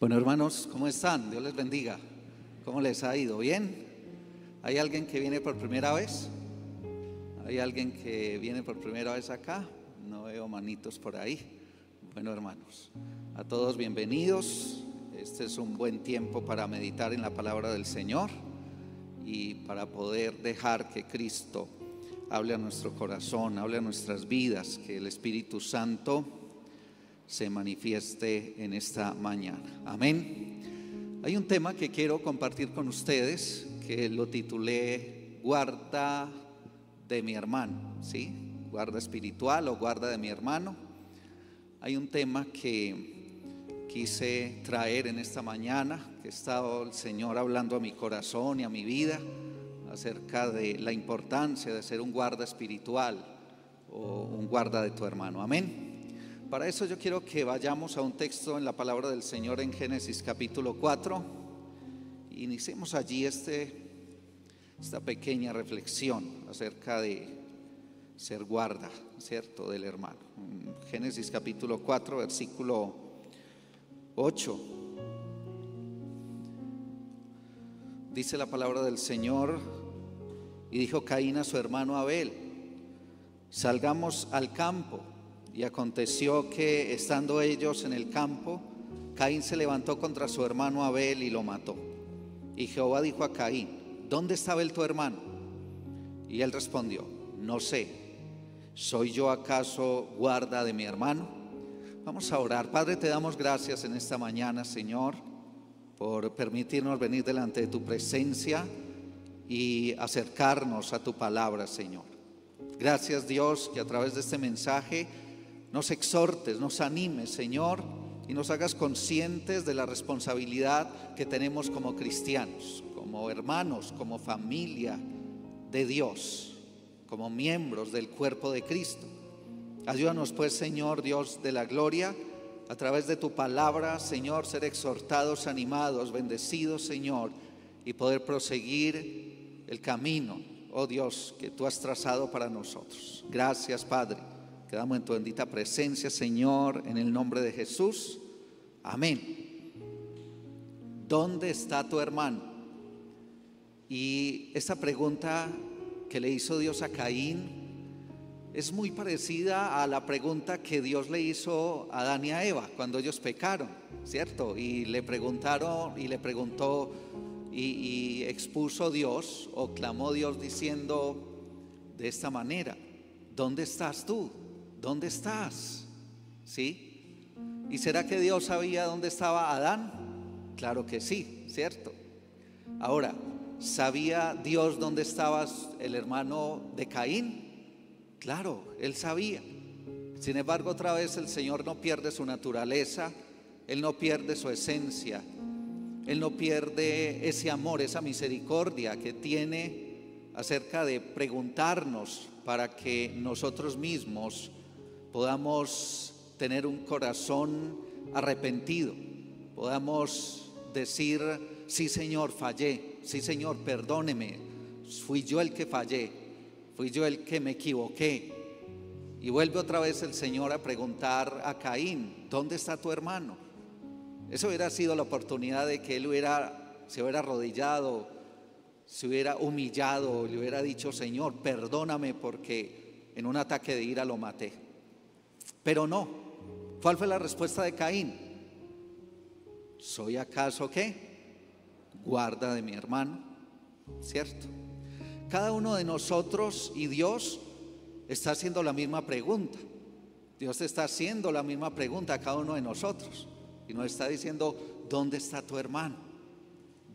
Bueno, hermanos, ¿cómo están? Dios les bendiga. ¿Cómo les ha ido? ¿Bien? ¿Hay alguien que viene por primera vez? ¿Hay alguien que viene por primera vez acá? No veo manitos por ahí. Bueno, hermanos, a todos bienvenidos. Este es un buen tiempo para meditar en la palabra del Señor y para poder dejar que Cristo hable a nuestro corazón, hable a nuestras vidas, que el Espíritu Santo se manifieste en esta mañana. Amén. Hay un tema que quiero compartir con ustedes que lo titulé Guarda de mi hermano, ¿sí? Guarda espiritual o guarda de mi hermano. Hay un tema que quise traer en esta mañana, que ha estado el Señor hablando a mi corazón y a mi vida acerca de la importancia de ser un guarda espiritual o un guarda de tu hermano. Amén. Para eso yo quiero que vayamos a un texto en la palabra del Señor en Génesis capítulo 4. Iniciemos allí esta pequeña reflexión acerca de ser guarda, ¿cierto?, del hermano. Génesis capítulo 4, versículo 8. Dice la palabra del Señor: y dijo Caín a su hermano Abel: salgamos al campo. Y aconteció que, estando ellos en el campo, Caín se levantó contra su hermano Abel y lo mató. Y Jehová dijo a Caín: ¿dónde está Abel tu hermano? Y él respondió: no sé, ¿soy yo acaso guarda de mi hermano? Vamos a orar. Padre, te damos gracias en esta mañana, Señor, por permitirnos venir delante de tu presencia y acercarnos a tu palabra, Señor. Gracias, Dios, que a través de este mensaje nos exhortes, nos animes, Señor, y nos hagas conscientes de la responsabilidad que tenemos como cristianos, como hermanos, como familia de Dios, como miembros del cuerpo de Cristo. Ayúdanos pues, Señor Dios de la gloria, a través de tu palabra, Señor, ser exhortados, animados, bendecidos, Señor, y poder proseguir el camino, oh Dios, que tú has trazado para nosotros. Gracias, Padre. Quedamos en tu bendita presencia, Señor, en el nombre de Jesús. Amén. ¿Dónde está tu hermano? Y esta pregunta que le hizo Dios a Caín es muy parecida a la pregunta que Dios le hizo a Adán y a Eva cuando ellos pecaron, ¿cierto? Y le preguntaron y le preguntó y expuso Dios o clamó Dios diciendo de esta manera: ¿dónde estás tú? ¿Dónde estás? ¿Sí? ¿Y será que Dios sabía dónde estaba Adán? Claro que sí, ¿cierto? Ahora, ¿sabía Dios dónde estaba el hermano de Caín? Claro, él sabía. Sin embargo, otra vez el Señor no pierde su naturaleza, Él no pierde su esencia, Él no pierde ese amor, esa misericordia que tiene acerca de preguntarnos para que nosotros mismos podamos tener un corazón arrepentido, podamos decir: sí, Señor, fallé, sí, Señor, perdóneme, fui yo el que fallé, fui yo el que me equivoqué. Y vuelve otra vez el Señor a preguntar a Caín: ¿dónde está tu hermano? Eso hubiera sido la oportunidad de que él se hubiera arrodillado, se hubiera humillado, le hubiera dicho: Señor, perdóname porque en un ataque de ira lo maté. Pero no. ¿Cuál fue la respuesta de Caín? ¿Soy acaso qué? Guarda de mi hermano, ¿cierto? Cada uno de nosotros y Dios está haciendo la misma pregunta. Dios está haciendo la misma pregunta a cada uno de nosotros y nos está diciendo: ¿dónde está tu hermano?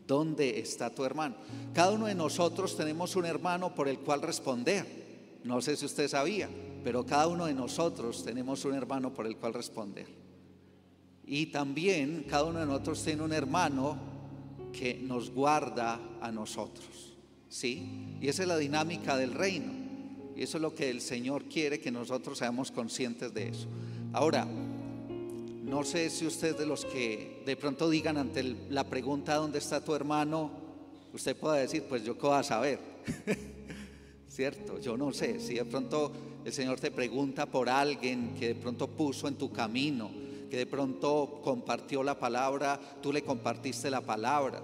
¿Dónde está tu hermano? Cada uno de nosotros tenemos un hermano por el cual responder. No sé si usted sabía, pero cada uno de nosotros tenemos un hermano por el cual responder. Y también cada uno de nosotros tiene un hermano que nos guarda a nosotros, ¿sí? Y esa es la dinámica del reino. Y eso es lo que el Señor quiere, que nosotros seamos conscientes de eso. Ahora, no sé si usted, de los que de pronto digan ante la pregunta ¿dónde está tu hermano?, usted pueda decir: pues yo qué voy a saber. ¿Cierto? Yo no sé. Si de pronto el Señor te pregunta por alguien que de pronto puso en tu camino, que de pronto compartió la palabra, tú le compartiste la palabra,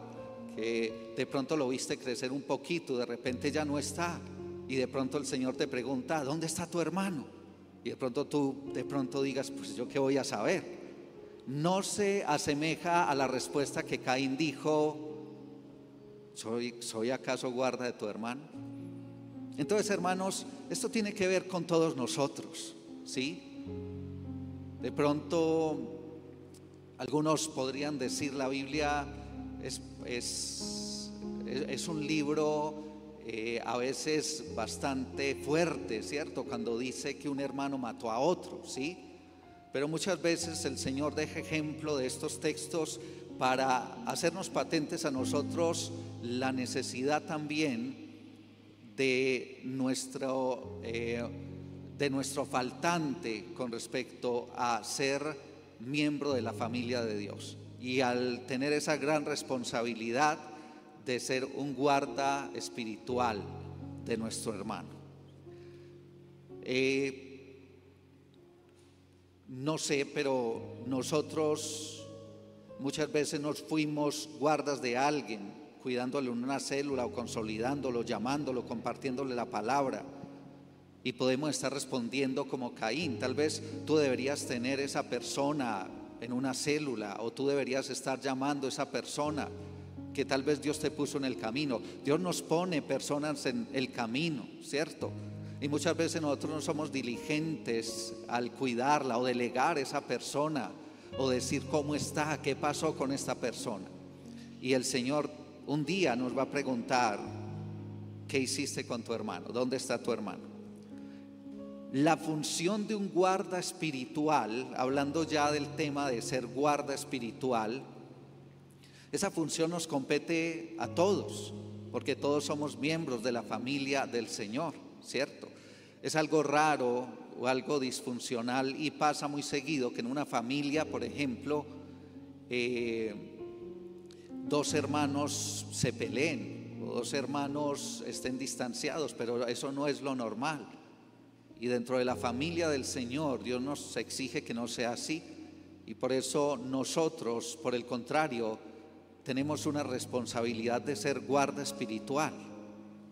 que de pronto lo viste crecer un poquito, de repente ya no está, y de pronto el Señor te pregunta, ¿dónde está tu hermano? Y de pronto tú digas, pues yo qué voy a saber. No se asemeja a la respuesta que Caín dijo, ¿soy acaso guarda de tu hermano? Entonces, hermanos, esto tiene que ver con todos nosotros, ¿sí? De pronto algunos podrían decir la Biblia es un libro a veces bastante fuerte, ¿cierto? Cuando dice que un hermano mató a otro, ¿sí? Pero muchas veces el Señor deja ejemplo de estos textos para hacernos patentes a nosotros la necesidad también de nuestro faltante con respecto a ser miembro de la familia de Dios, y al tener esa gran responsabilidad de ser un guarda espiritual de nuestro hermano. No sé, pero nosotros muchas veces nos fuimos guardas de alguien, cuidándole en una célula o consolidándolo, llamándolo, compartiéndole la palabra, y podemos estar respondiendo como Caín. Tal vez tú deberías tener esa persona en una célula, o tú deberías estar llamando a esa persona que tal vez Dios te puso en el camino. Dios nos pone personas en el camino, ¿cierto? Y muchas veces nosotros no somos diligentes al cuidarla o delegar esa persona, o decir cómo está, qué pasó con esta persona. Y el Señor un día nos va a preguntar, ¿qué hiciste con tu hermano? ¿Dónde está tu hermano? La función de un guarda espiritual, hablando ya del tema de ser guarda espiritual, esa función nos compete a todos, porque todos somos miembros de la familia del Señor, ¿cierto? Es algo raro o algo disfuncional, y pasa muy seguido que en una familia, por ejemplo, dos hermanos se peleen o dos hermanos estén distanciados, pero eso no es lo normal. Y dentro de la familia del Señor, Dios nos exige que no sea así, y por eso nosotros, por el contrario, tenemos una responsabilidad de ser guarda espiritual,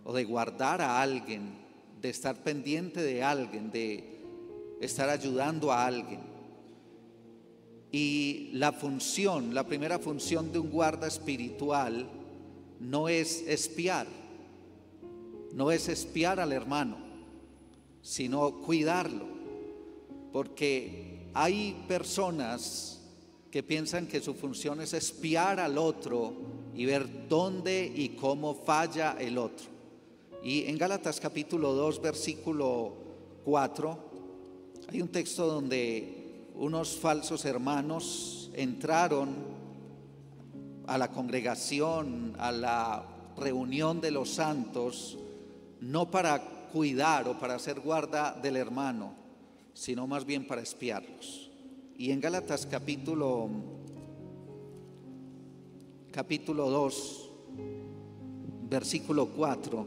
o de guardar a alguien, de estar pendiente de alguien, de estar ayudando a alguien. Y la primera función de un guarda espiritual no es espiar al hermano, sino cuidarlo, porque hay personas que piensan que su función es espiar al otro y ver dónde y cómo falla el otro. Y en Gálatas capítulo 2 versículo 4 hay un texto donde unos falsos hermanos entraron a la congregación, a la reunión de los santos, no para cuidar o para ser guarda del hermano, sino más bien para espiarlos. Y en Gálatas capítulo 2 versículo 4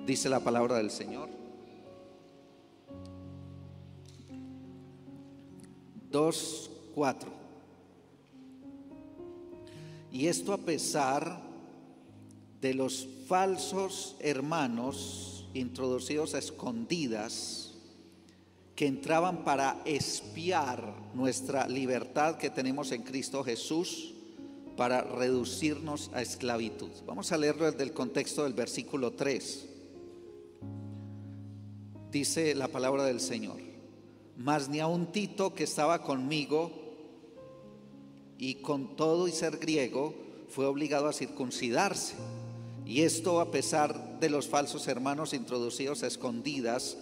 dice la palabra del Señor. 2:4. Y esto a pesar de los falsos hermanos introducidos a escondidas, que entraban para espiar nuestra libertad que tenemos en Cristo Jesús, para reducirnos a esclavitud. Vamos a leerlo desde el contexto del versículo 3. Dice la palabra del Señor: mas ni aun Tito, que estaba conmigo, y con todo y ser griego, fue obligado a circuncidarse. Y esto a pesar de los falsos hermanos introducidos a escondidas,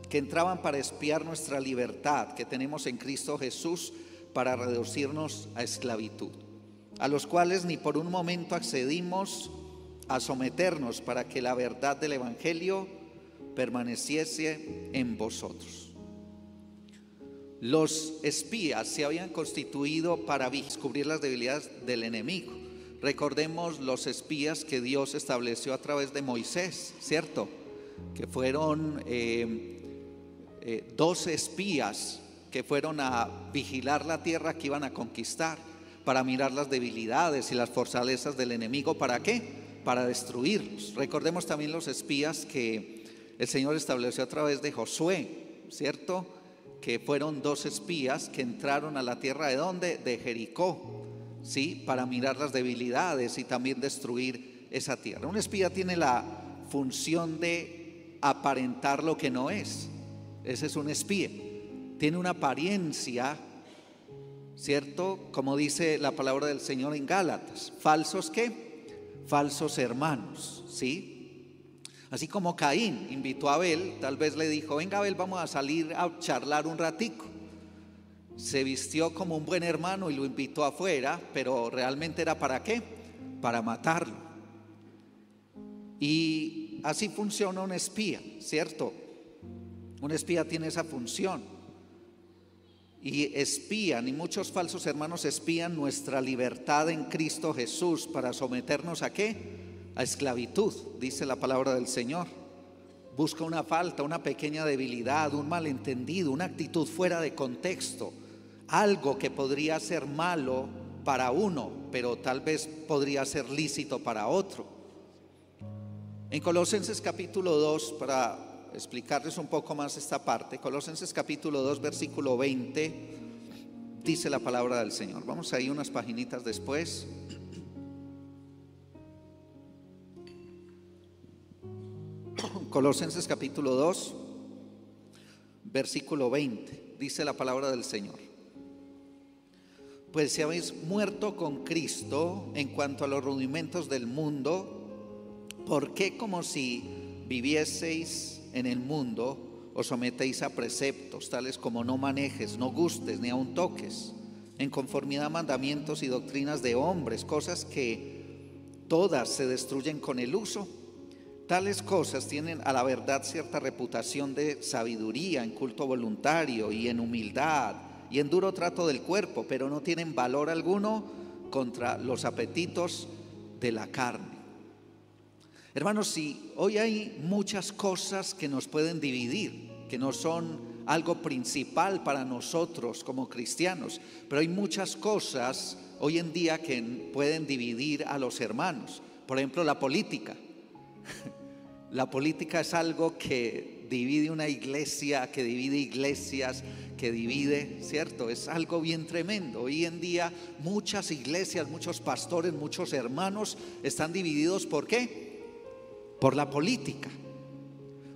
que entraban para espiar nuestra libertad que tenemos en Cristo Jesús, para reducirnos a esclavitud, a los cuales ni por un momento accedimos a someternos, para que la verdad del Evangelio permaneciese en vosotros. Los espías se habían constituido para descubrir las debilidades del enemigo. Recordemos los espías que Dios estableció a través de Moisés, ¿cierto? Que fueron 12 espías que fueron a vigilar la tierra que iban a conquistar, para mirar las debilidades y las fortalezas del enemigo. ¿Para qué? Para destruirlos. Recordemos también los espías que el Señor estableció a través de Josué, ¿cierto? Que fueron 2 espías que entraron a la tierra ¿de dónde? De Jericó, ¿sí? Para mirar las debilidades y también destruir esa tierra. Un espía tiene la función de aparentar lo que no es. Ese es un espía. Tiene una apariencia, ¿cierto? Como dice la palabra del Señor en Gálatas. ¿Falsos qué? Falsos hermanos, ¿sí? Así como Caín invitó a Abel, tal vez le dijo: venga Abel, vamos a salir a charlar un ratico. Se vistió como un buen hermano y lo invitó afuera, pero realmente era ¿para qué? Para matarlo. Y así funciona un espía, ¿cierto? Un espía tiene esa función. Y espían, y muchos falsos hermanos espían nuestra libertad en Cristo Jesús para someternos ¿a qué? A esclavitud, dice la palabra del Señor. Busca una falta, una pequeña debilidad, un malentendido, una actitud fuera de contexto, algo que podría ser malo para uno, pero tal vez podría ser lícito para otro. En Colosenses capítulo 2, para explicarles un poco más esta parte, Colosenses capítulo 2 versículo 20, dice la palabra del Señor. Vamos ahí unas paginitas después. Colosenses capítulo 2 versículo 20, dice la palabra del Señor: pues si habéis muerto con Cristo en cuanto a los rudimentos del mundo, ¿por qué como si vivieseis en el mundo os sometéis a preceptos tales como no manejes, no gustes, ni aun toques, en conformidad a mandamientos y doctrinas de hombres, cosas que todas se destruyen con el uso? Tales cosas tienen a la verdad cierta reputación de sabiduría, en culto voluntario y en humildad y en duro trato del cuerpo, pero no tienen valor alguno contra los apetitos de la carne. Hermanos, si hoy hay muchas cosas que nos pueden dividir, que no son algo principal para nosotros como cristianos, pero hay muchas cosas hoy en día que pueden dividir a los hermanos. Por ejemplo, la política. La política es algo que divide una iglesia, que divide iglesias, que divide, ¿cierto? Es algo bien tremendo. Hoy en día muchas iglesias, muchos pastores, muchos hermanos están divididos. ¿Por qué? Por la política.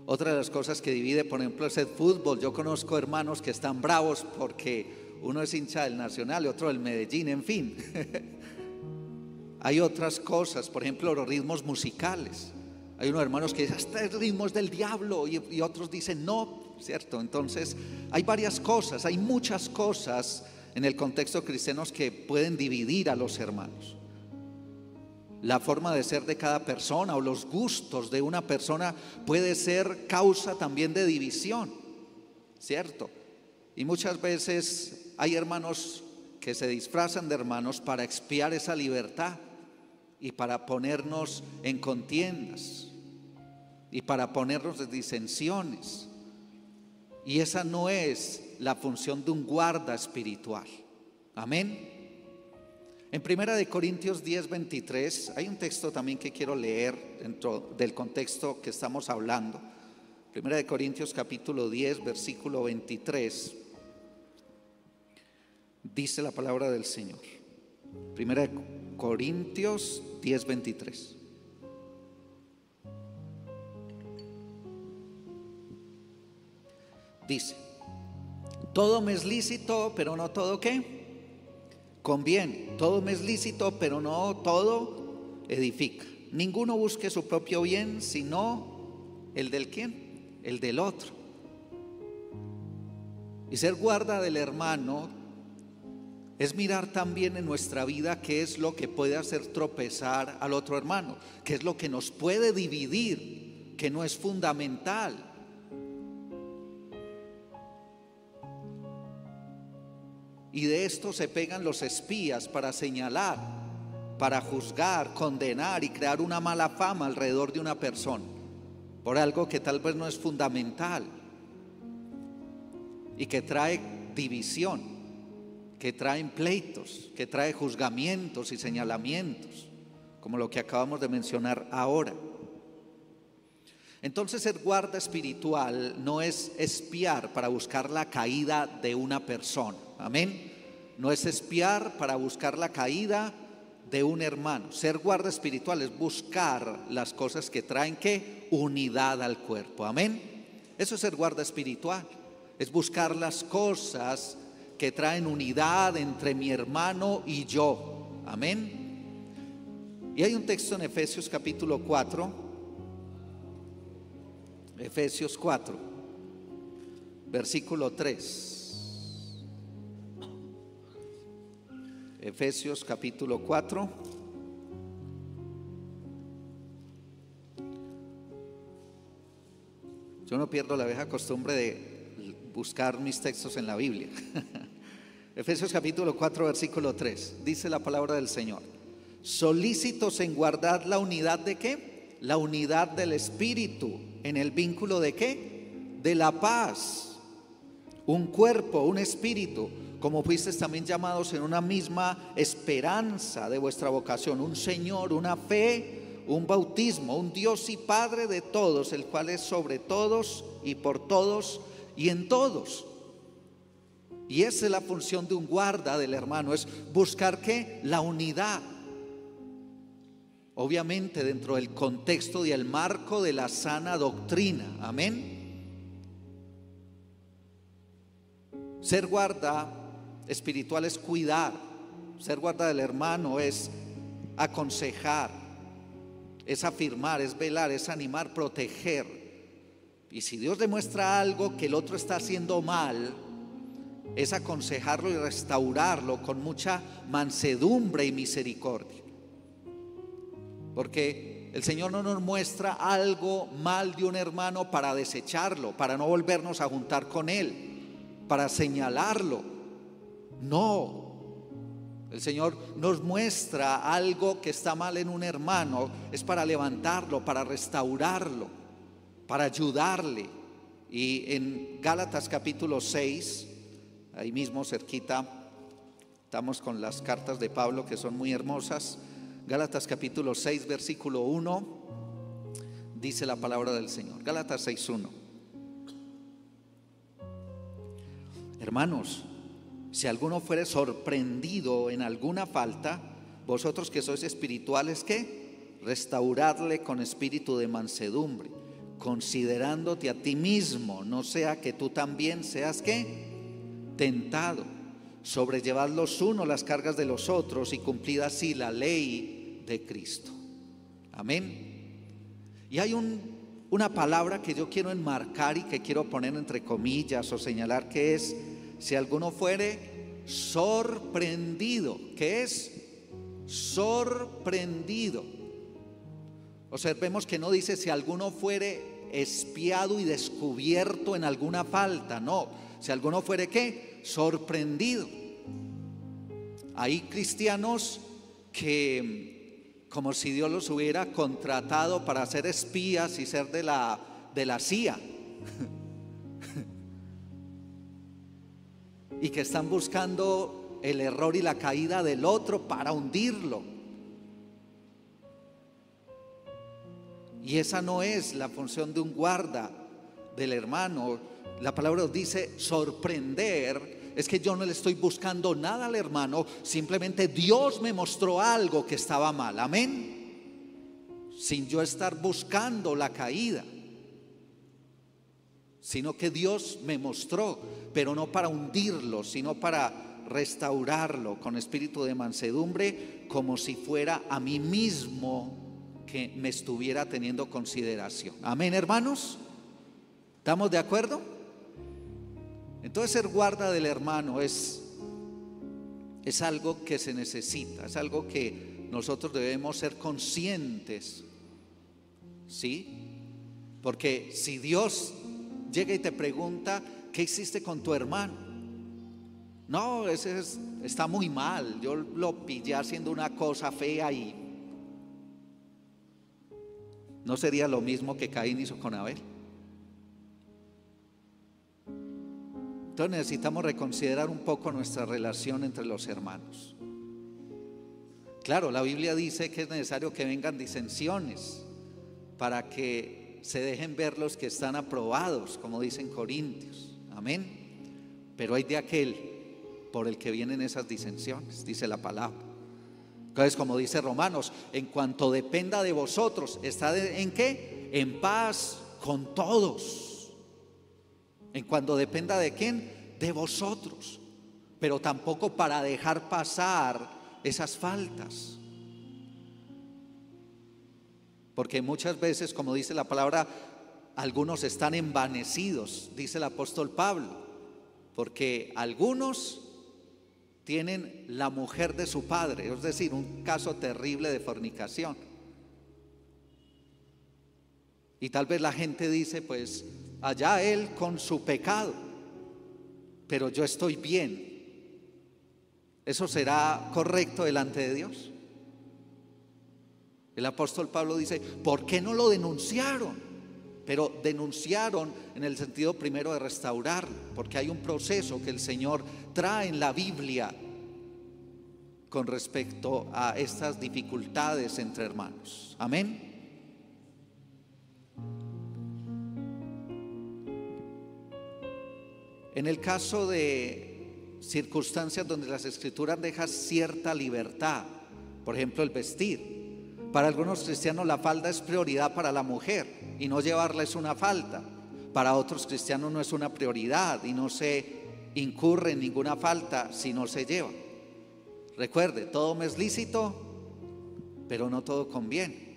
Otra de las cosas que divide, por ejemplo, es el fútbol. Yo conozco hermanos que están bravos porque uno es hincha del Nacional y otro del Medellín, en fin. Hay otras cosas, por ejemplo, los ritmos musicales. Hay unos hermanos que dicen: este ritmo es del diablo, y otros dicen no, ¿cierto? Entonces hay varias cosas, hay muchas cosas en el contexto cristiano que pueden dividir a los hermanos. La forma de ser de cada persona o los gustos de una persona puede ser causa también de división, ¿cierto? Y muchas veces hay hermanos que se disfrazan de hermanos para expiar esa libertad y para ponernos en contiendas y para ponernos en disensiones. Y esa no es la función de un guarda espiritual. Amén. En 1 Corintios 10:23 hay un texto también que quiero leer dentro del contexto que estamos hablando. 1 Corintios capítulo 10 versículo 23, dice la palabra del Señor. 1 Corintios 10:23. Dice: todo me es lícito, pero no todo ¿qué? Conviene. Todo me es lícito, pero no todo edifica. Ninguno busque su propio bien, sino el del ¿quién? El del otro. Y ser guarda del hermano es mirar también en nuestra vida qué es lo que puede hacer tropezar al otro hermano, qué es lo que nos puede dividir, que no es fundamental. Y de esto se pegan los espías para señalar, para juzgar, condenar y crear una mala fama alrededor de una persona por algo que tal vez no es fundamental y que trae división, que traen pleitos, que trae juzgamientos y señalamientos, como lo que acabamos de mencionar ahora. Entonces, ser guarda espiritual no es espiar para buscar la caída de una persona, amén. No es espiar para buscar la caída de un hermano. Ser guarda espiritual es buscar las cosas que traen ¿qué? Unidad al cuerpo, amén. Eso es ser guarda espiritual, es buscar las cosas que traen unidad entre mi hermano y yo, amén. Y hay un texto en Efesios capítulo 4, Efesios 4, versículo 3. Efesios capítulo 4. Yo no pierdo la vieja costumbre de buscar mis textos en la Biblia. Efesios capítulo 4, versículo 3. Dice la palabra del Señor: solícitos en guardar la unidad de ¿qué? La unidad del Espíritu. ¿En el vínculo de qué? De la paz. Un cuerpo, un espíritu, como fuisteis también llamados en una misma esperanza de vuestra vocación, un Señor, una fe, un bautismo, un Dios y Padre de todos, el cual es sobre todos y por todos y en todos. Y esa es la función de un guarda del hermano, es buscar ¿qué? La unidad. Obviamente dentro del contexto y el marco de la sana doctrina, amén. Ser guarda espiritual es cuidar, ser guarda del hermano es aconsejar, es afirmar, es velar, es animar, proteger. Y si Dios demuestra algo que el otro está haciendo mal, es aconsejarlo y restaurarlo con mucha mansedumbre y misericordia. Porque el Señor no nos muestra algo mal de un hermano para desecharlo, para no volvernos a juntar con él, para señalarlo. No, el Señor nos muestra algo que está mal en un hermano, es para levantarlo, para restaurarlo, para ayudarle. Y en Gálatas capítulo 6, ahí mismo cerquita, estamos con las cartas de Pablo que son muy hermosas. Gálatas capítulo 6, versículo 1, dice la palabra del Señor. Gálatas 6, 1. Hermanos, si alguno fuere sorprendido en alguna falta, vosotros que sois espirituales, ¿qué? Restauradle con espíritu de mansedumbre, considerándote a ti mismo, no sea que tú también seas ¿qué? Tentado. Sobrellevad los unos las cargas de los otros y cumplid así la ley de Cristo. Amén. Y hay una palabra que yo quiero enmarcar y que quiero poner entre comillas o señalar, que es: si alguno fuere sorprendido. ¿Qué es? Sorprendido. Observemos que no dice si alguno fuere espiado y descubierto en alguna falta. No, si alguno fuere ¿qué? Sorprendido. Hay cristianos que, como si Dios los hubiera contratado para ser espías y ser de la CIA y que están buscando el error y la caída del otro para hundirlo. Y esa no es la función de un guarda del hermano. La palabra nos dice sorprender. Es que yo no le estoy buscando nada al hermano, simplemente Dios me mostró algo que estaba mal, amén. Sin yo estar buscando la caída, sino que Dios me mostró, pero no para hundirlo, sino para restaurarlo con espíritu de mansedumbre, como si fuera a mí mismo que me estuviera teniendo consideración. Amén, hermanos. ¿Estamos de acuerdo? Entonces ser guarda del hermano es algo que se necesita, es algo que nosotros debemos ser conscientes, ¿sí? Porque si Dios llega y te pregunta: ¿qué hiciste con tu hermano? No, está muy mal, yo lo pillé haciendo una cosa fea. Y ¿no sería lo mismo que Caín hizo con Abel? Entonces necesitamos reconsiderar un poco nuestra relación entre los hermanos. Claro, la Biblia dice que es necesario que vengan disensiones para que se dejen ver los que están aprobados, como dicen Corintios. Amén. Pero hay de aquel por el que vienen esas disensiones, dice la palabra. Entonces, como dice Romanos, en cuanto dependa de vosotros, ¿está en qué? En paz con todos. En cuanto dependa de quién, de vosotros. Pero tampoco para dejar pasar esas faltas. Porque muchas veces, como dice la palabra, algunos están envanecidos, dice el apóstol Pablo, porque algunos tienen la mujer de su padre, es decir, un caso terrible de fornicación. Y tal vez la gente dice, pues allá él con su pecado, pero yo estoy bien. ¿Eso será correcto delante de Dios? El apóstol Pablo dice, ¿por qué no lo denunciaron? Pero denunciaron en el sentido primero de restaurarlo, porque hay un proceso que el Señor trae en la Biblia con respecto a estas dificultades entre hermanos. Amén. En el caso de circunstancias donde las Escrituras dejan cierta libertad, por ejemplo el vestir, para algunos cristianos la falda es prioridad para la mujer y no llevarla es una falta. Para otros cristianos no es una prioridad y no se incurre en ninguna falta si no se lleva. Recuerde, todo me es lícito, pero no todo conviene.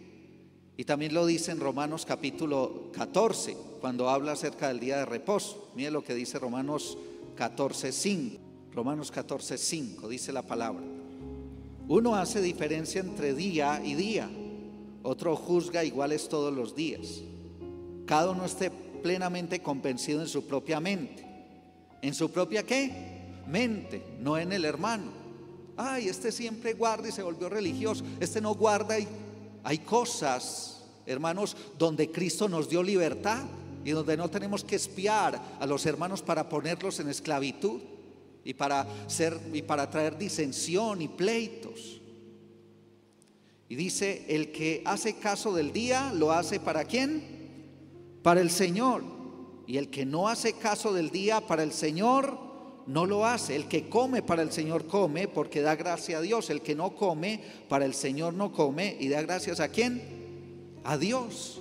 Y también lo dice en Romanos capítulo 14, cuando habla acerca del día de reposo. Mire lo que dice Romanos 14:5. Romanos 14:5 dice la palabra: uno hace diferencia entre día y día, otro juzga iguales todos los días. Cada uno esté plenamente convencido en su propia mente. ¿En su propia qué? Mente, no en el hermano. Ay, este siempre guarda y se volvió religioso, este no guarda. Y hay cosas, hermanos, donde Cristo nos dio libertad y donde no tenemos que espiar a los hermanos para ponerlos en esclavitud y para traer disensión y pleitos. Y dice, el que hace caso del día, ¿lo hace para quién? Para el Señor. Y el que no hace caso del día para el Señor, no lo hace. El que come para el Señor come, porque da gracia a Dios. El que no come para el Señor no come, y da gracias ¿a quién? A Dios.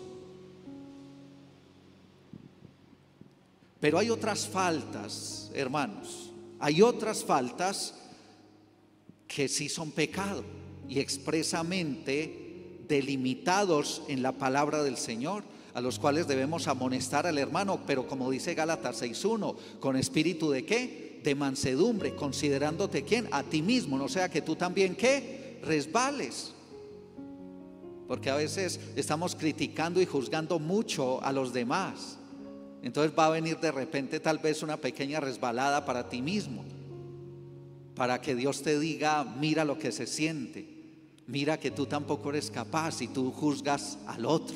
Pero hay otras faltas, hermanos. Hay otras faltas que sí son pecado y expresamente delimitados en la palabra del Señor, a los cuales debemos amonestar al hermano, pero como dice Gálatas 6:1, con espíritu de ¿qué? De mansedumbre, considerándote ¿quién? A ti mismo, no sea que tú también ¿qué? Resbales. Porque a veces estamos criticando y juzgando mucho a los demás. Entonces va a venir de repente tal vez una pequeña resbalada para ti mismo, para que Dios te diga, mira lo que se siente, mira que tú tampoco eres capaz y tú juzgas al otro.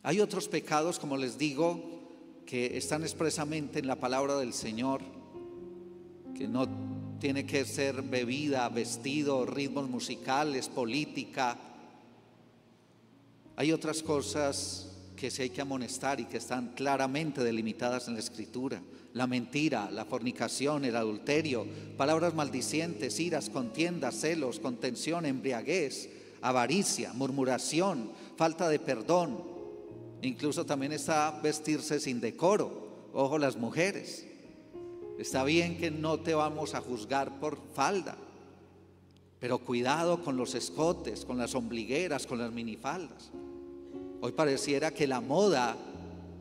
Hay otros pecados, como les digo, que están expresamente en la palabra del Señor, que no tiene que ser bebida, vestido, ritmos musicales, política. Hay otras cosas que sí hay que amonestar y que están claramente delimitadas en la Escritura: la mentira, la fornicación, el adulterio, palabras maldicientes, iras, contiendas, celos, contención, embriaguez, avaricia, murmuración, falta de perdón. Incluso también está vestirse sin decoro. Ojo, las mujeres, está bien que no te vamos a juzgar por falda, pero cuidado con los escotes, con las ombligueras, con las minifaldas. Hoy pareciera que la moda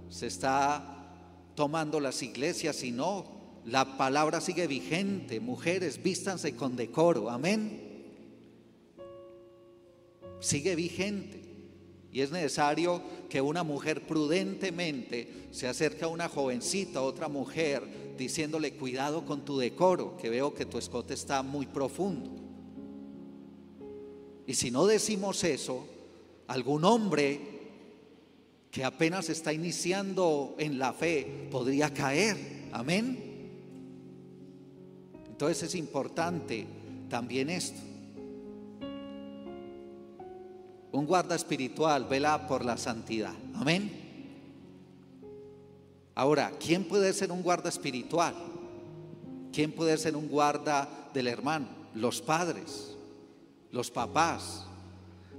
se está tomando las iglesias y no, la palabra sigue vigente. Mujeres, vístanse con decoro, amén. Sigue vigente. Y es necesario que una mujer prudentemente se acerque a una jovencita, a otra mujer, diciéndole, cuidado con tu decoro, que veo que tu escote está muy profundo. Y si no decimos eso, algún hombre que apenas está iniciando en la fe podría caer. Amén. Entonces es importante también esto. Un guarda espiritual vela por la santidad. Amén. Ahora, ¿quién puede ser un guarda espiritual? ¿Quién puede ser un guarda del hermano? Los padres, los papás.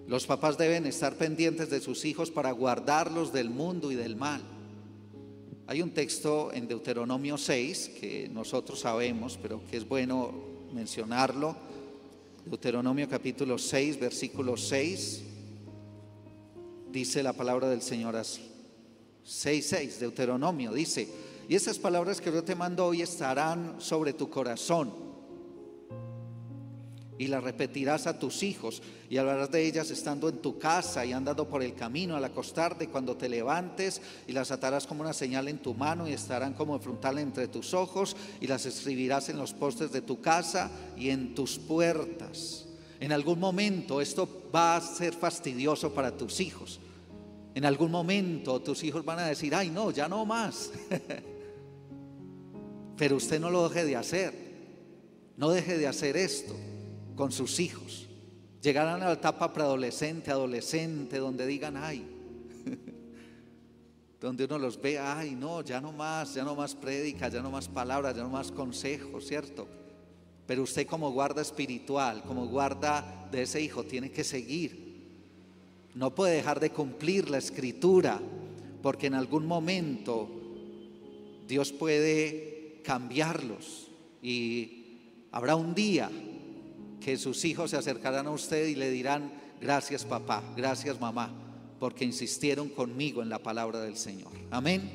Los papás deben estar pendientes de sus hijos para guardarlos del mundo y del mal. Hay un texto en Deuteronomio 6 que nosotros sabemos, pero que es bueno mencionarlo. Deuteronomio capítulo 6, versículo 6. Dice la palabra del Señor así. 6:6, Deuteronomio dice: y esas palabras que yo te mando hoy estarán sobre tu corazón, y las repetirás a tus hijos, y hablarás de ellas estando en tu casa y andando por el camino, al acostarte, cuando te levantes, y las atarás como una señal en tu mano, y estarán como frontal entre tus ojos, y las escribirás en los postes de tu casa y en tus puertas. En algún momento esto va a ser fastidioso para tus hijos. En algún momento tus hijos van a decir: ay, no, ya no más. Pero usted no lo deje de hacer. No deje de hacer esto con sus hijos. Llegarán a la etapa preadolescente, adolescente, donde digan: ay, donde uno los ve: ay, no, ya no más prédica, ya no más palabras, ya no más consejos, ¿cierto? Pero usted, como guarda espiritual, como guarda de ese hijo, tiene que seguir. No puede dejar de cumplir la escritura, porque en algún momento Dios puede cambiarlos, y habrá un día que sus hijos se acercarán a usted y le dirán: gracias papá, gracias mamá, porque insistieron conmigo en la palabra del Señor. Amén.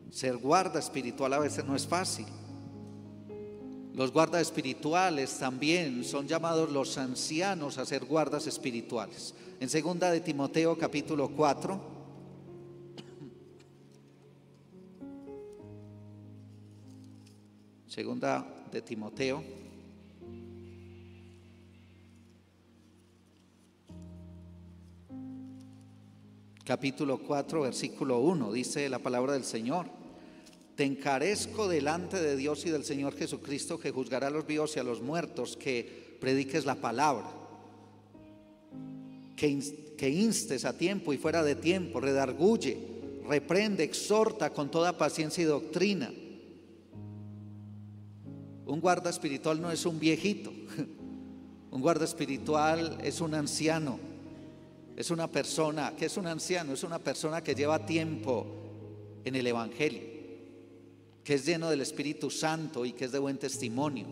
Ser guarda espiritual a veces no es fácil. Los guardas espirituales también son llamados los ancianos a ser guardas espirituales. En 2 de Timoteo capítulo 4, segunda de Timoteo capítulo 4, versículo 1, dice la palabra del Señor: te encarezco delante de Dios y del Señor Jesucristo, que juzgará a los vivos y a los muertos, que prediques la palabra, que instes a tiempo y fuera de tiempo, redarguye, reprende, exhorta con toda paciencia y doctrina. Un guarda espiritual no es un viejito. Un guarda espiritual es un anciano. Es una persona. ¿Qué es un anciano? Es una persona que lleva tiempo en el Evangelio, que es lleno del Espíritu Santo y que es de buen testimonio.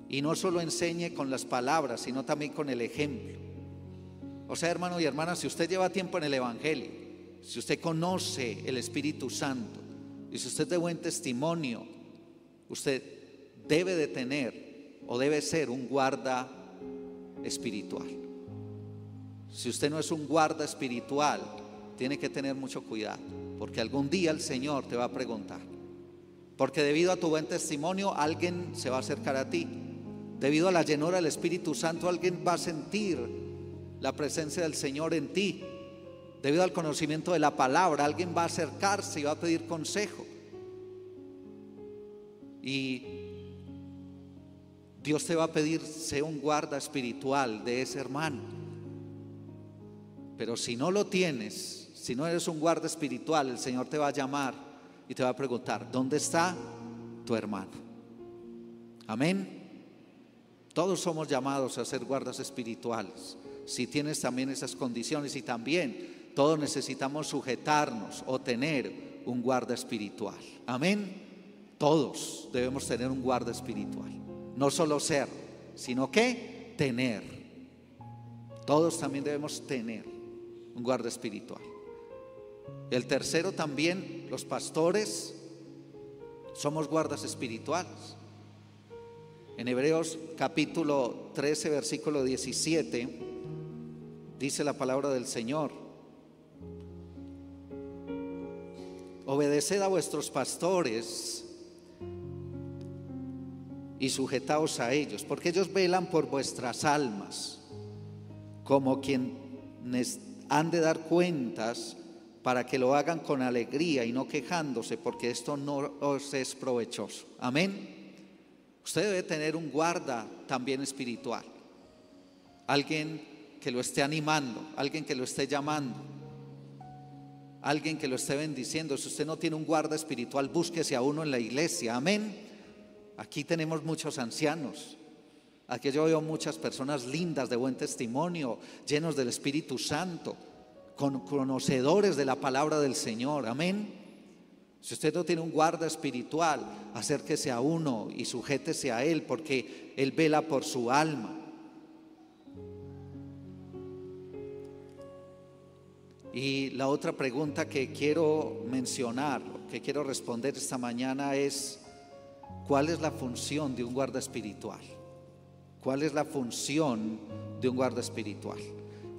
Y no solo enseñe con las palabras, sino también con el ejemplo. O sea, hermano y hermana, si usted lleva tiempo en el Evangelio, si usted conoce el Espíritu Santo y si usted es de buen testimonio, usted debe de tener o debe ser un guarda espiritual. Si usted no es un guarda espiritual, tiene que tener mucho cuidado, porque algún día el Señor te va a preguntar. Porque debido a tu buen testimonio, alguien se va a acercar a ti. Debido a la llenura del Espíritu Santo, alguien va a sentir la presencia del Señor en ti. Debido al conocimiento de la palabra, alguien va a acercarse y va a pedir consejo. Y Dios te va a pedir: sé un guarda espiritual de ese hermano. Pero si no lo tienes, si no eres un guarda espiritual, el Señor te va a llamar y te va a preguntar: ¿dónde está tu hermano? Amén. Todos somos llamados a ser guardas espirituales, si tienes también esas condiciones, y también todos necesitamos sujetarnos o tener un guarda espiritual. Amén. Todos debemos tener un guarda espiritual, no solo ser, sino que tener. Todos también debemos tener un guarda espiritual. El tercero también, los pastores somos guardas espirituales. En Hebreos capítulo 13, versículo 17, dice la palabra del Señor: obedeced a vuestros pastores y sujetaos a ellos, porque ellos velan por vuestras almas, como quienes han de dar cuentas para que lo hagan con alegría y no quejándose, porque esto no os es provechoso. Amén. Usted debe tener un guarda también espiritual, alguien que lo esté animando, alguien que lo esté llamando, alguien que lo esté bendiciendo. Si usted no tiene un guarda espiritual, búsquese a uno en la iglesia. Amén. Aquí tenemos muchos ancianos. Aquí yo veo muchas personas lindas, de buen testimonio, llenos del Espíritu Santo, conocedores de la palabra del Señor. Amén. Si usted no tiene un guarda espiritual, acérquese a uno y sujétese a él, porque él vela por su alma. Y la otra pregunta que quiero mencionar, que quiero responder esta mañana es: ¿cuál es la función de un guarda espiritual? ¿Cuál es la función de un guarda espiritual?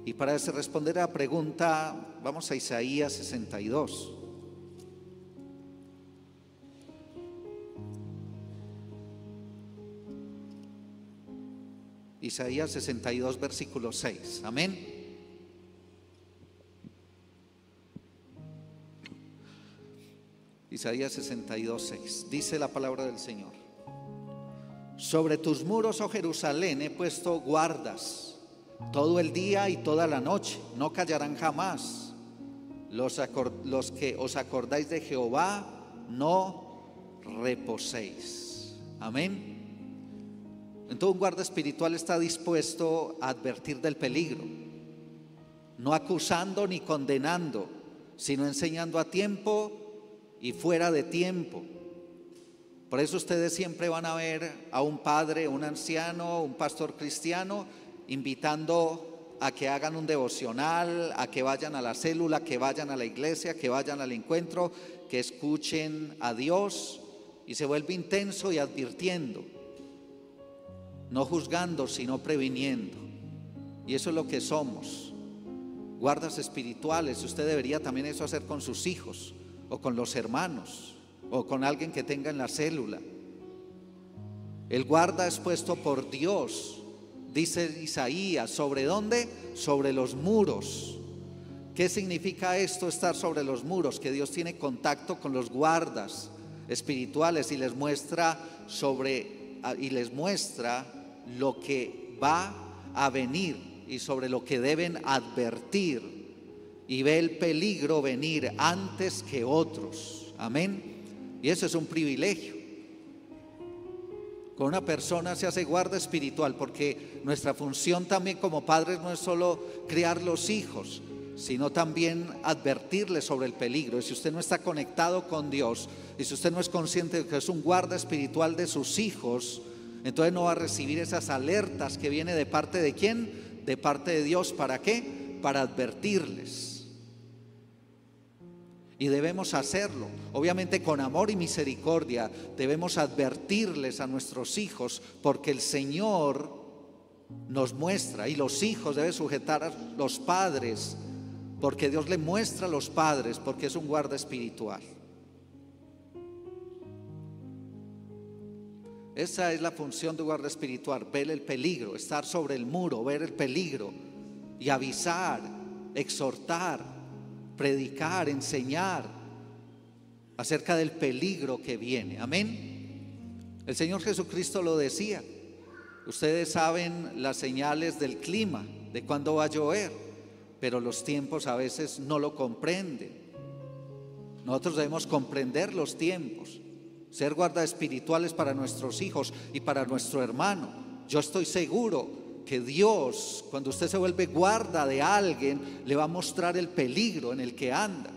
Y para responder a la pregunta, vamos a Isaías 62. Isaías 62, versículo 6. Amén. Isaías 62, 6. Dice la palabra del Señor: sobre tus muros, oh Jerusalén, he puesto guardas todo el día y toda la noche, no callarán jamás. Los que os acordáis de Jehová, no reposéis. Amén. Entonces un guarda espiritual está dispuesto a advertir del peligro, no acusando ni condenando, sino enseñando a tiempo y fuera de tiempo. Por eso ustedes siempre van a ver a un padre, un anciano, un pastor cristiano invitando a que hagan un devocional, a que vayan a la célula, que vayan a la iglesia, que vayan al encuentro, que escuchen a Dios, y se vuelve intenso y advirtiendo, no juzgando sino previniendo. Y eso es lo que somos, guardas espirituales. Usted debería también eso hacer con sus hijos o con los hermanos o con alguien que tenga en la célula. El guarda es puesto por Dios, dice Isaías. ¿Sobre dónde? Sobre los muros. ¿Qué significa esto, estar sobre los muros? Que Dios tiene contacto con los guardas espirituales y les muestra lo que va a venir y sobre lo que deben advertir, y ve el peligro venir antes que otros. Amén. Y eso es un privilegio. Con una persona se hace guarda espiritual, porque nuestra función también como padres no es solo criar los hijos, sino también advertirles sobre el peligro. Y si usted no está conectado con Dios, y si usted no es consciente de que es un guarda espiritual de sus hijos, entonces no va a recibir esas alertas que viene de parte de ¿quién? De parte de Dios. ¿Para qué? Para advertirles. Y debemos hacerlo, obviamente con amor y misericordia. Debemos advertirles a nuestros hijos, porque el Señor nos muestra, y los hijos deben sujetar a los padres, porque Dios le muestra a los padres, porque es un guarda espiritual. Esa es la función de guarda espiritual: ver el peligro, estar sobre el muro, ver el peligro y avisar, exhortar, predicar, enseñar acerca del peligro que viene. Amén. El Señor Jesucristo lo decía. Ustedes saben las señales del clima, de cuándo va a llover, pero los tiempos a veces no lo comprenden. Nosotros debemos comprender los tiempos, ser guarda espirituales para nuestros hijos y para nuestro hermano. Yo estoy seguro que Dios, cuando usted se vuelve guarda de alguien, le va a mostrar el peligro en el que anda.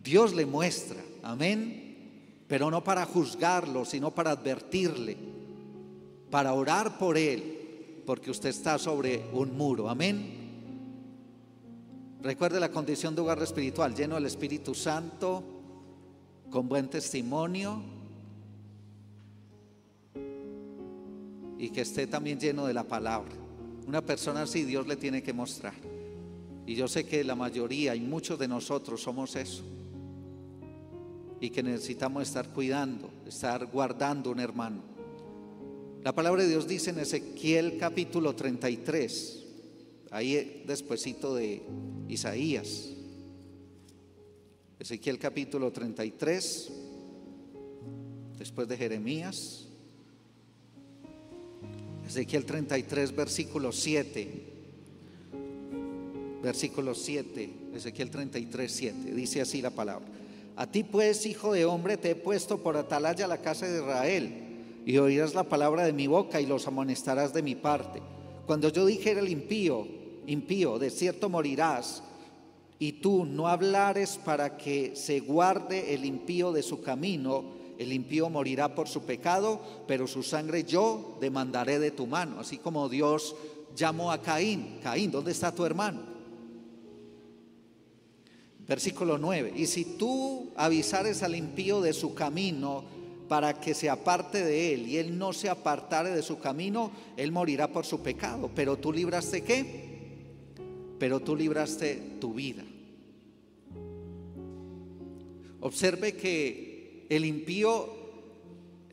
Dios le muestra, amén, pero no para juzgarlo, sino para advertirle, para orar por él, porque usted está sobre un muro. Amén. Recuerde la condición de guarda espiritual: lleno del Espíritu Santo, con buen testimonio, y que esté también lleno de la palabra. Una persona así Dios le tiene que mostrar. Y yo sé que la mayoría y muchos de nosotros somos eso, y que necesitamos estar cuidando, estar guardando un hermano. La palabra de Dios dice en Ezequiel capítulo 33, ahí despuesito de Isaías. Ezequiel capítulo 33, después de Jeremías. Ezequiel 33, versículo 7. Versículo 7, Ezequiel 33, 7. Dice así la palabra: a ti pues, hijo de hombre, te he puesto por atalaya a la casa de Israel, y oirás la palabra de mi boca y los amonestarás de mi parte. Cuando yo dijera al impío, impío, de cierto morirás, y tú no hablares para que se guarde el impío de su camino, el impío morirá por su pecado, pero su sangre yo demandaré de tu mano. Así como Dios llamó a Caín: Caín, ¿dónde está tu hermano? Versículo 9: y si tú avisares al impío de su camino para que se aparte de él, y él no se apartare de su camino, él morirá por su pecado. Pero tú libraste ¿qué? Pero tú libraste tu vida. Observe que el impío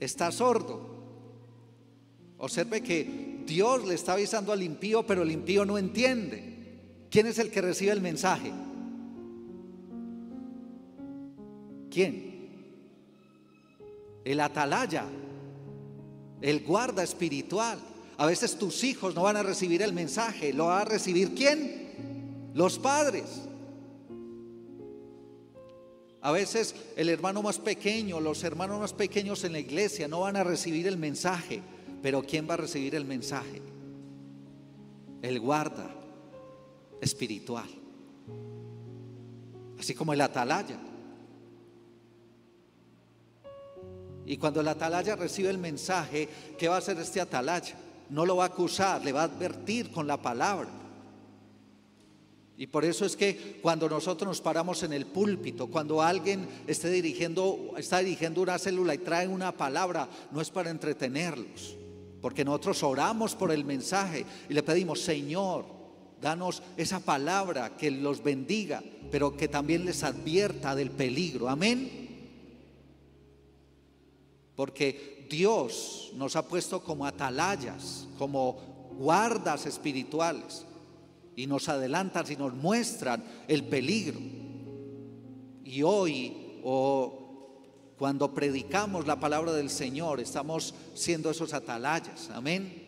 está sordo. Observe que Dios le está avisando al impío, pero el impío no entiende. ¿Quién es el que recibe el mensaje? ¿Quién? El atalaya, el guarda espiritual. A veces tus hijos no van a recibir el mensaje. ¿Lo va a recibir quién? Los padres. A veces el hermano más pequeño, los hermanos más pequeños en la iglesia no van a recibir el mensaje. Pero ¿quién va a recibir el mensaje? El guarda espiritual. Así como el atalaya. Y cuando el atalaya recibe el mensaje, ¿qué va a hacer este atalaya? No lo va a acusar, le va a advertir con la palabra. Y por eso es que cuando nosotros nos paramos en el púlpito, cuando alguien está dirigiendo una célula y trae una palabra, no es para entretenerlos, porque nosotros oramos por el mensaje y le pedimos: Señor, danos esa palabra que los bendiga, pero que también les advierta del peligro. Amén. Porque Dios nos ha puesto como atalayas, como guardas espirituales, y nos adelantan y nos muestran el peligro. Y hoy, cuando predicamos la palabra del Señor, estamos siendo esos atalayas. Amén.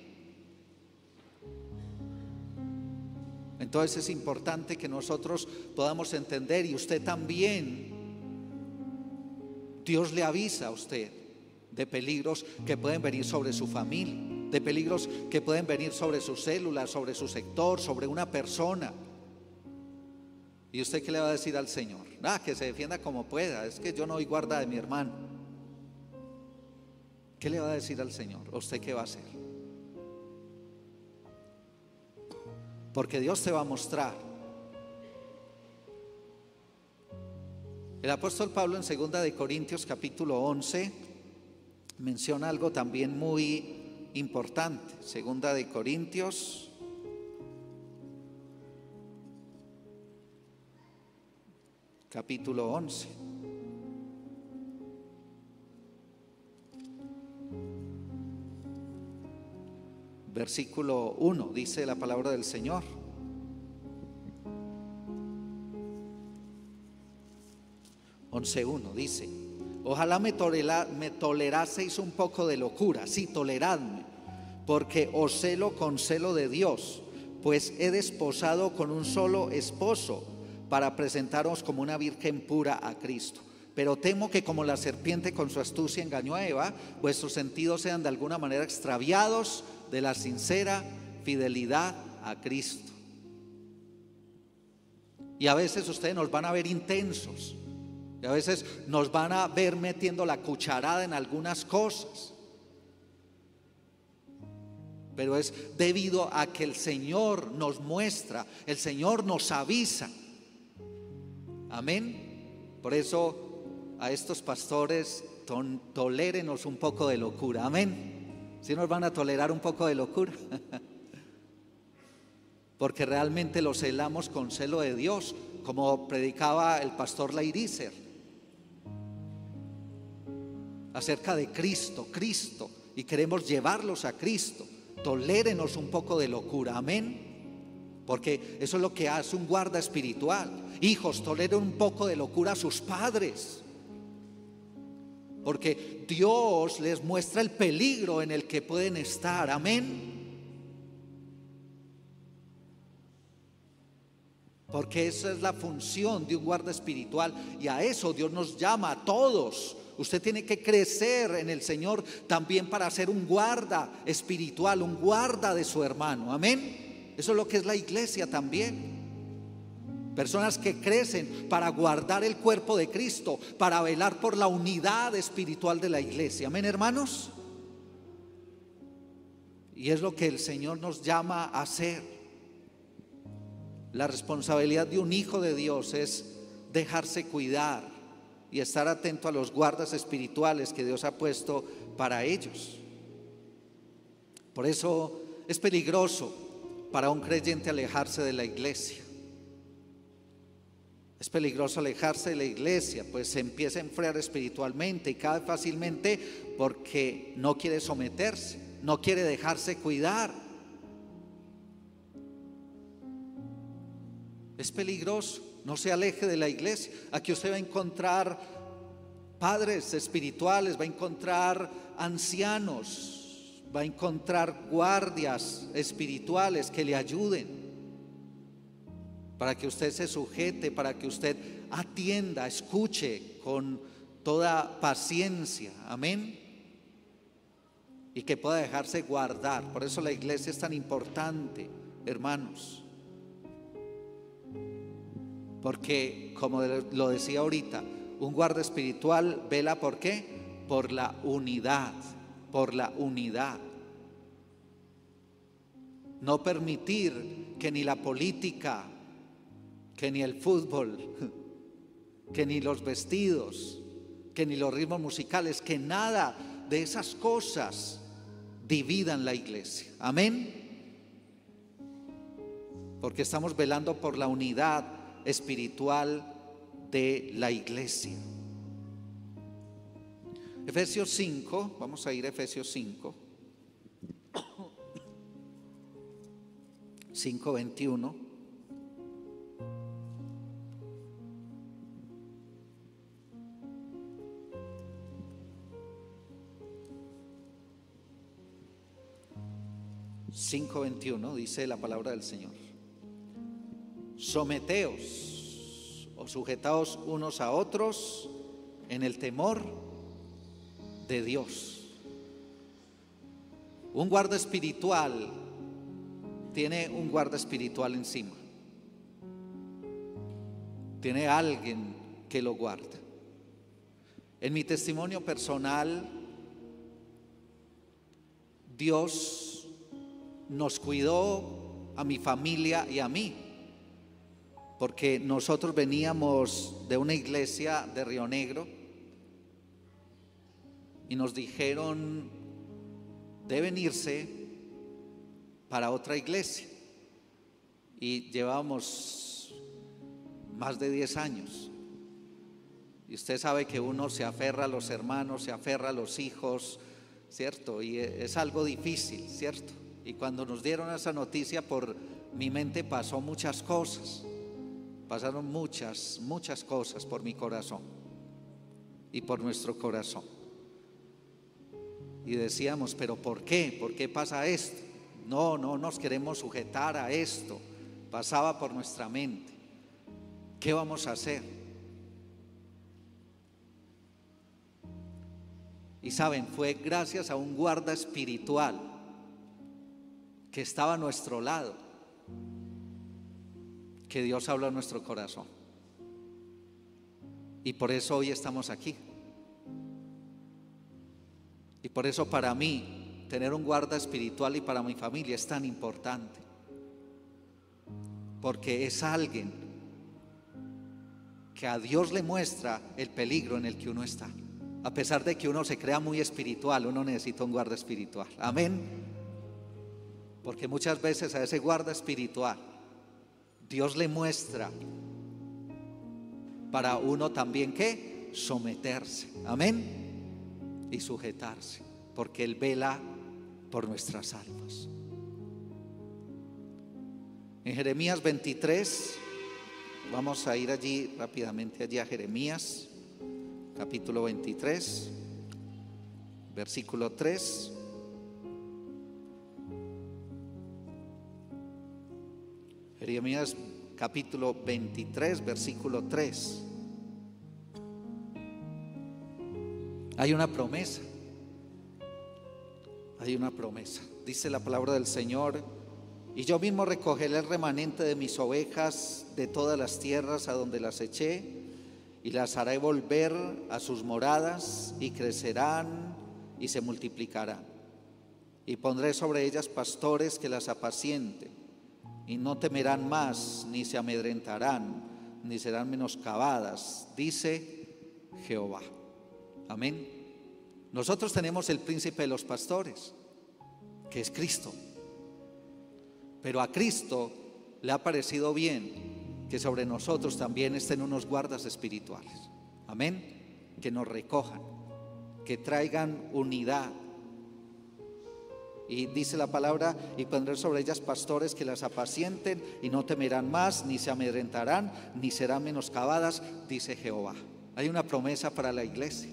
Entonces es importante que nosotros podamos entender, y usted también, Dios le avisa a usted de peligros que pueden venir sobre su familia, de peligros que pueden venir sobre su célula, sobre su sector, sobre una persona. ¿Y usted qué le va a decir al Señor? Que se defienda como pueda, es que yo no doy guarda de mi hermano. ¿Qué le va a decir al Señor? ¿Usted qué va a hacer? Porque Dios te va a mostrar. El apóstol Pablo en 2 de Corintios capítulo 11 menciona algo también muy importante. 2 de Corintios capítulo 11. Versículo 1, dice la palabra del Señor: 11:1 dice: ojalá me toleraseis un poco de locura. Sí, toleradme, porque os celo con celo de Dios, pues he desposado con un solo esposo, para presentaros como una virgen pura a Cristo. Pero temo que, como la serpiente con su astucia engañó a Eva, vuestros sentidos sean de alguna manera extraviados de la sincera fidelidad a Cristo. Y a veces ustedes nos van a ver intensos, y a veces nos van a ver metiendo la cucharada en algunas cosas, pero es debido a que el Señor nos muestra, el Señor nos avisa. Amén. Por eso a estos pastores tolérenos un poco de locura. Amén. ¿Sí nos van a tolerar un poco de locura? Porque realmente lo celamos con celo de Dios, como predicaba el pastor Leirícer acerca de Cristo, y queremos llevarlos a Cristo. Tolérenos un poco de locura. Amén. porque eso es lo que hace un guarda espiritual. Hijos, toleren un poco de locura a sus padres, porque Dios les muestra el peligro en el que pueden estar. Amén. Porque esa es la función de un guarda espiritual, y a eso Dios nos llama a todos. Usted tiene que crecer en el Señor también para ser un guarda espiritual, un guarda de su hermano. Amén. Eso es lo que es la iglesia también. Personas que crecen para guardar el cuerpo de Cristo, para velar por la unidad espiritual de la iglesia. Amén, hermanos. Y es lo que el Señor nos llama a hacer. La responsabilidad de un hijo de Dios es dejarse cuidar y estar atento a los guardas espirituales que Dios ha puesto para ellos. Por eso es peligroso para un creyente alejarse de la iglesia. Es peligroso alejarse de la iglesia, pues se empieza a enfriar espiritualmente y cae fácilmente porque no quiere someterse, no quiere dejarse cuidar. Es peligroso. No se aleje de la iglesia. Aquí usted va a encontrar padres espirituales, va a encontrar ancianos, va a encontrar guardias espirituales que le ayuden, para que usted se sujete, para que usted atienda, escuche con toda paciencia. Amén. Y que pueda dejarse guardar. Por eso la iglesia es tan importante, hermanos. Porque, como lo decía ahorita, un guarda espiritual vela ¿por qué? Por la unidad, por la unidad. No permitir que ni la política, que ni el fútbol, que ni los vestidos, que ni los ritmos musicales, que nada de esas cosas dividan la iglesia. Amén. Porque estamos velando por la unidad espiritual de la iglesia. Efesios 5, vamos a ir a Efesios 5, 5:21. Dice la palabra del Señor: someteos o sujetaos unos a otros en el temor de Dios. Un guarda espiritual tiene un guarda espiritual encima. Tiene alguien que lo guarda. En mi testimonio personal, Dios nos cuidó a mi familia y a mí, porque nosotros veníamos de una iglesia de Río Negro y nos dijeron: deben irse para otra iglesia, y llevábamos más de 10 años. Y usted sabe que uno se aferra a los hermanos, se aferra a los hijos, ¿cierto? Y es algo difícil, ¿cierto? Y cuando nos dieron esa noticia, por mi mente pasó muchas cosas. Pasaron muchas cosas por mi corazón y por nuestro corazón. Y decíamos: ¿pero por qué? ¿Por qué pasa esto? No nos queremos sujetar a esto. Pasaba por nuestra mente. ¿Qué vamos a hacer? Y saben, fue gracias a un guarda espiritual que estaba a nuestro lado que Dios habló a nuestro corazón. Y por eso hoy estamos aquí. Y por eso para mí tener un guarda espiritual y para mi familia es tan importante, porque es alguien que a Dios le muestra el peligro en el que uno está. A pesar de que uno se crea muy espiritual, uno necesita un guarda espiritual. Amén. Porque muchas veces a ese guarda espiritual Dios le muestra para uno también que someterse. Amén. Y sujetarse, porque Él vela por nuestras almas. En Jeremías 23, vamos a ir allí rápidamente, allí a Jeremías, capítulo 23, versículo 3. Jeremías capítulo 23, versículo 3. Hay una promesa. Hay una promesa. Dice la palabra del Señor: y yo mismo recogeré el remanente de mis ovejas de todas las tierras a donde las eché, y las haré volver a sus moradas, y crecerán y se multiplicarán. Y pondré sobre ellas pastores que las apacienten, y no temerán más, ni se amedrentarán, ni serán menoscabadas, dice Jehová. Amén. Nosotros tenemos el príncipe de los pastores, que es Cristo. Pero a Cristo le ha parecido bien que sobre nosotros también estén unos guardas espirituales. Amén. Que nos recojan, que traigan unidad. Y dice la palabra: y pondré sobre ellas pastores que las apacienten, y no temerán más, ni se amedrentarán, ni serán menoscabadas, dice Jehová. Hay una promesa para la iglesia.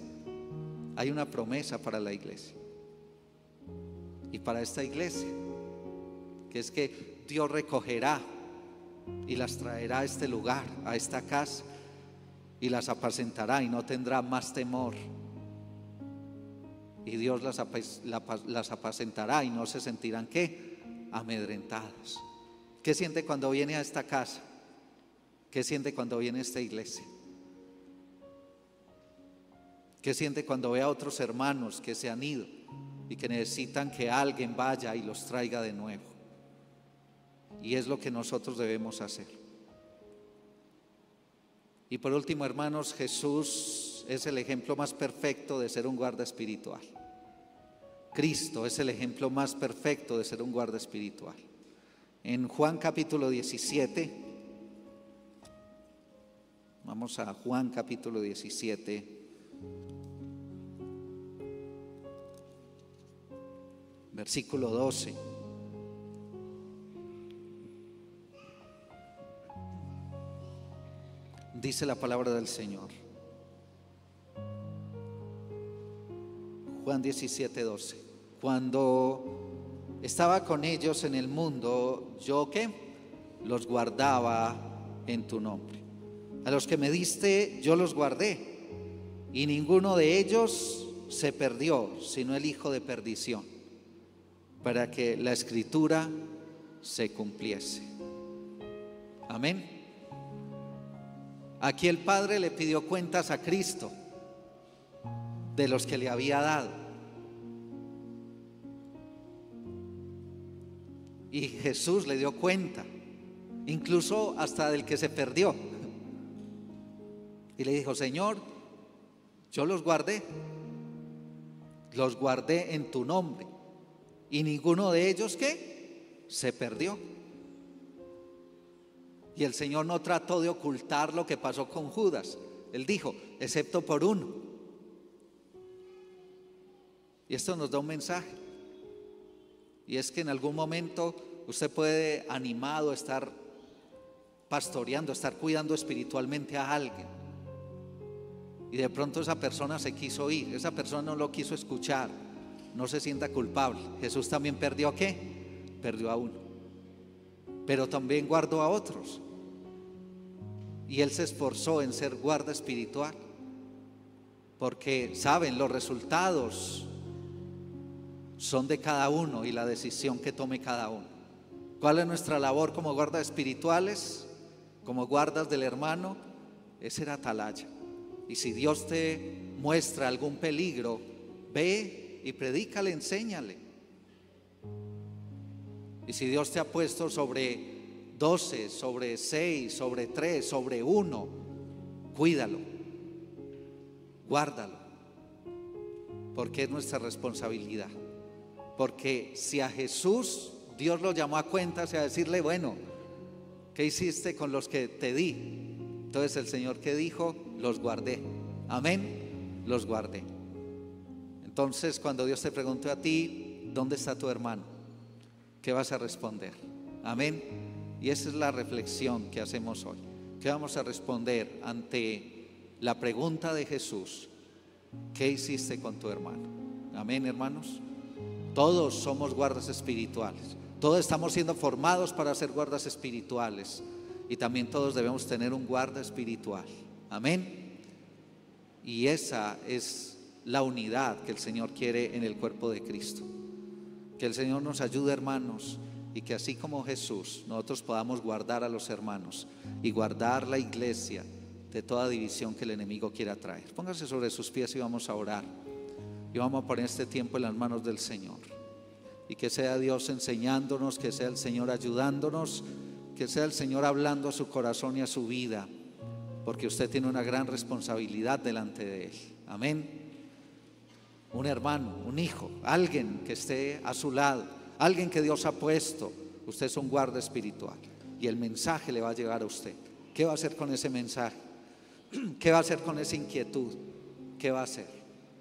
Hay una promesa para la iglesia. Y para esta iglesia, que es que Dios recogerá y las traerá a este lugar, a esta casa, y las apacentará y no tendrá más temor. Y Dios las apacentará y no se sentirán, ¿qué? Amedrentadas. ¿Qué siente cuando viene a esta casa? ¿Qué siente cuando viene a esta iglesia? ¿Qué siente cuando ve a otros hermanos que se han ido y que necesitan que alguien vaya y los traiga de nuevo? Y es lo que nosotros debemos hacer. Y por último, hermanos, Jesús es el ejemplo más perfecto de ser un guarda espiritual. Cristo es el ejemplo más perfecto de ser un guarda espiritual. En Juan capítulo 17, vamos a Juan capítulo 17, versículo 12. Dice la palabra del Señor. Juan 17, 12. Cuando estaba con ellos en el mundo, yo ¿qué? Los guardaba en tu nombre. A los que me diste, yo los guardé, y ninguno de ellos se perdió, sino el hijo de perdición, para que la escritura se cumpliese. Amén. Aquí el Padre le pidió cuentas a Cristo de los que le había dado. Y Jesús le dio cuenta, incluso hasta del que se perdió. Y le dijo: Señor, yo los guardé en tu nombre, y ninguno de ellos ¿qué? Se perdió. Y el Señor no trató de ocultar lo que pasó con Judas. Él dijo: excepto por uno. Y esto nos da un mensaje. Y es que en algún momento usted puede animado estar pastoreando, estar cuidando espiritualmente a alguien. Y de pronto esa persona se quiso ir, esa persona no lo quiso escuchar. No se sienta culpable. Jesús también perdió ¿a qué? Perdió a uno. Pero también guardó a otros. Y Él se esforzó en ser guarda espiritual. Porque saben, los resultados son de cada uno y la decisión que tome cada uno. ¿Cuál es nuestra labor como guardas espirituales? Como guardas del hermano, es ser atalaya. Y si Dios te muestra algún peligro, ve y predícale, enséñale. Y si Dios te ha puesto sobre 12, sobre 6, sobre 3, sobre 1, cuídalo, guárdalo, porque es nuestra responsabilidad. Porque si a Jesús Dios lo llamó a cuentas y a decirle: bueno, ¿qué hiciste con los que te di? Entonces el Señor, ¿qué dijo? Los guardé. Amén, los guardé. Entonces cuando Dios te pregunte a ti: ¿dónde está tu hermano?, ¿qué vas a responder? Amén. Y esa es la reflexión que hacemos hoy. ¿Qué vamos a responder ante la pregunta de Jesús? ¿Qué hiciste con tu hermano? Amén, hermanos. Todos somos guardas espirituales. Todos estamos siendo formados para ser guardas espirituales. Y también todos debemos tener un guarda espiritual. Amén. Y esa es la unidad que el Señor quiere en el cuerpo de Cristo. Que el Señor nos ayude, hermanos, y que así como Jesús, nosotros podamos guardar a los hermanos y guardar la iglesia de toda división que el enemigo quiera traer. Póngase sobre sus pies y vamos a orar. Y vamos a poner este tiempo en las manos del Señor. Y que sea Dios enseñándonos, que sea el Señor ayudándonos, que sea el Señor hablando a su corazón y a su vida, porque usted tiene una gran responsabilidad delante de Él. Amén. Un hermano, un hijo, alguien que esté a su lado, alguien que Dios ha puesto. Usted es un guarda espiritual y el mensaje le va a llegar a usted. ¿Qué va a hacer con ese mensaje? ¿Qué va a hacer con esa inquietud? ¿Qué va a hacer?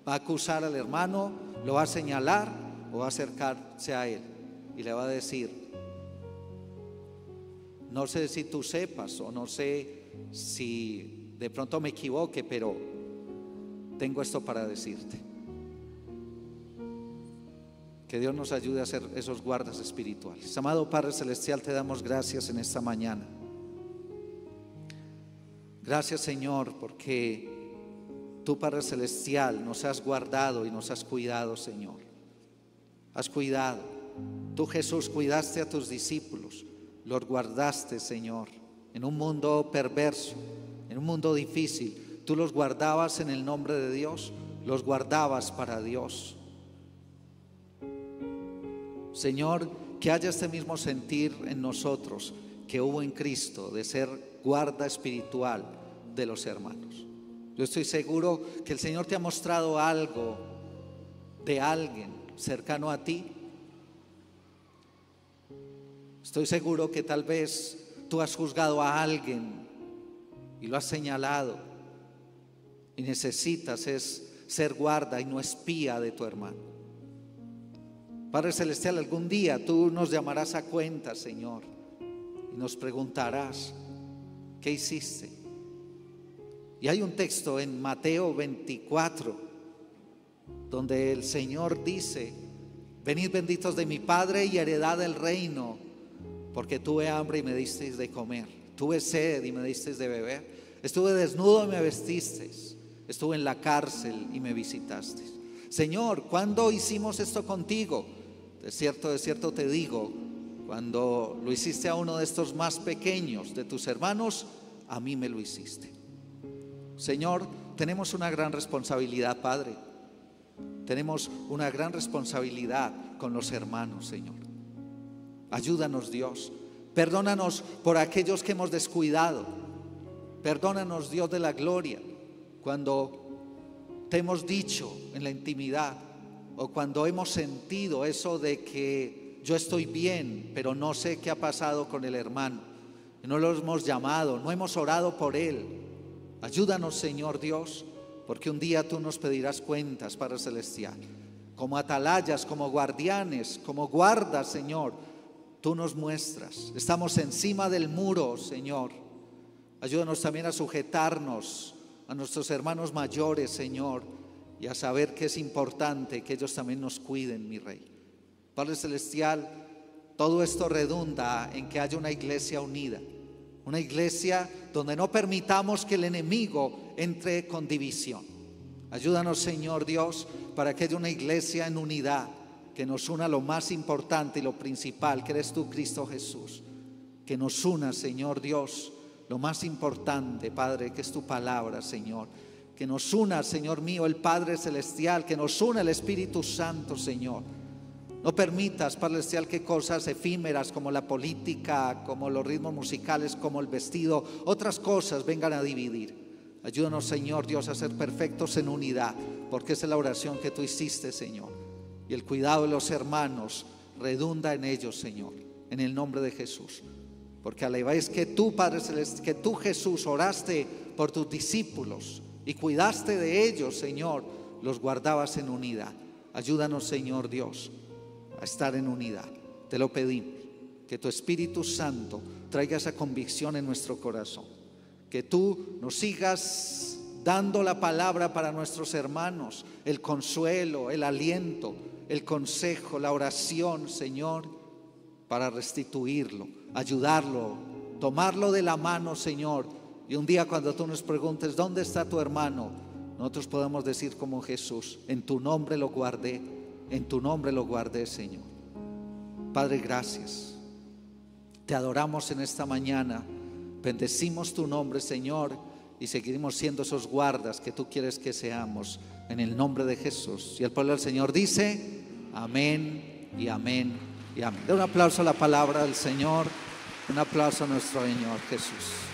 ¿Va a acusar al hermano? ¿Lo va a señalar? ¿O va a acercarse a él y le va a decir: no sé si tú sepas, o no sé si de pronto me equivoque, pero tengo esto para decirte? Que Dios nos ayude a ser esos guardas espirituales. Amado Padre Celestial, te damos gracias en esta mañana. Gracias, Señor, porque tú, Padre Celestial, nos has guardado y nos has cuidado, Señor. Has cuidado. Tú, Jesús, cuidaste a tus discípulos. Los guardaste, Señor, en un mundo perverso, en un mundo difícil. Tú los guardabas en el nombre de Dios. Los guardabas para Dios. Señor, que haya este mismo sentir en nosotros que hubo en Cristo, de ser guarda espiritual de los hermanos. Yo estoy seguro que el Señor te ha mostrado algo de alguien cercano a ti. Estoy seguro que tal vez tú has juzgado a alguien y lo has señalado, y necesitas ser guarda y no espía de tu hermano. Padre Celestial, algún día tú nos llamarás a cuenta, Señor, y nos preguntarás: ¿qué hiciste? Y hay un texto en Mateo 24 donde el Señor dice: venid benditos de mi Padre y heredad el reino, porque tuve hambre y me disteis de comer, tuve sed y me disteis de beber, estuve desnudo y me vestisteis, estuve en la cárcel y me visitasteis. Señor, ¿cuándo hicimos esto contigo? De cierto te digo, cuando lo hiciste a uno de estos más pequeños de tus hermanos, a mí me lo hiciste. Señor, tenemos una gran responsabilidad, Padre. Tenemos una gran responsabilidad con los hermanos, Señor. Ayúdanos, Dios. Perdónanos por aquellos que hemos descuidado. Perdónanos, Dios de la gloria, cuando te hemos dicho en la intimidad, o cuando hemos sentido eso de que yo estoy bien, pero no sé qué ha pasado con el hermano. No lo hemos llamado, no hemos orado por él. Ayúdanos, Señor Dios, porque un día tú nos pedirás cuentas, Padre Celestial. Como atalayas, como guardianes, como guardas, Señor, tú nos muestras. Estamos encima del muro, Señor. Ayúdanos también a sujetarnos a nuestros hermanos mayores, Señor, y a saber que es importante que ellos también nos cuiden, mi Rey. Padre Celestial, todo esto redunda en que haya una iglesia unida, una iglesia donde no permitamos que el enemigo entre con división. Ayúdanos, Señor Dios, para que haya una iglesia en unidad, que nos una lo más importante y lo principal, que eres tú, Cristo Jesús. Que nos una, Señor Dios, lo más importante, Padre, que es tu palabra, Señor. Que nos una, Señor mío, el Padre Celestial, que nos una el Espíritu Santo, Señor. No permitas, Padre Celestial, que cosas efímeras como la política, como los ritmos musicales, como el vestido, otras cosas vengan a dividir. Ayúdanos, Señor Dios, a ser perfectos en unidad, porque esa es la oración que tú hiciste, Señor. Y el cuidado de los hermanos redunda en ellos, Señor, en el nombre de Jesús. Porque a la vez que tú, Padre Celestial, que tú, Jesús, oraste por tus discípulos y cuidaste de ellos, Señor, los guardabas en unidad. Ayúdanos, Señor Dios, a estar en unidad. Te lo pedimos que tu Espíritu Santo traiga esa convicción en nuestro corazón, que tú nos sigas dando la palabra para nuestros hermanos, el consuelo, el aliento, el consejo, la oración, Señor, para restituirlo, ayudarlo, tomarlo de la mano, Señor. Y un día cuando tú nos preguntes, ¿dónde está tu hermano?, nosotros podemos decir como Jesús, en tu nombre lo guardé, en tu nombre lo guardé, Señor. Padre, gracias. Te adoramos en esta mañana, bendecimos tu nombre, Señor, y seguiremos siendo esos guardas que tú quieres que seamos, en el nombre de Jesús. Y el pueblo del Señor dice, amén y amén y amén. De un aplauso a la palabra del Señor, un aplauso a nuestro Señor Jesús.